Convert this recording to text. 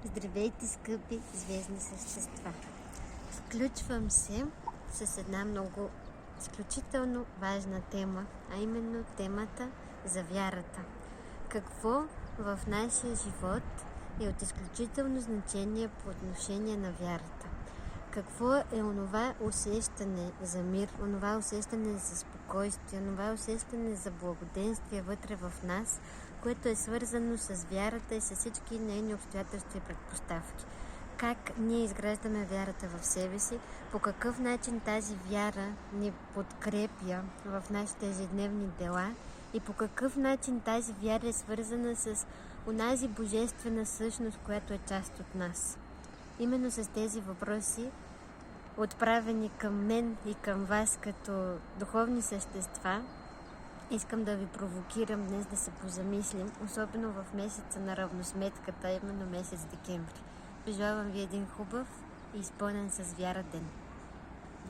Здравейте, скъпи звездни същества! Включвам се с една много изключително важна тема, а именно темата за вярата. Какво в нашия живот е от изключително значение по отношение на вярата? Какво е онова усещане за мир, онова усещане за спокойствие, онова усещане за благоденствие вътре в нас, което е свързано с вярата и с всички нейни обстоятелства и предпоставки? Как ние изграждаме вярата в себе си, по какъв начин тази вяра ни подкрепя в нашите ежедневни дела и по какъв начин тази вяра е свързана с онази божествена същност, която е част от нас. Именно с тези въпроси, отправени към мен и към вас като духовни същества, искам да ви провокирам днес да се позамислим, особено в месеца на равносметката, именно месец декември. Пожелавам ви един хубав и изпълнен с вяра ден.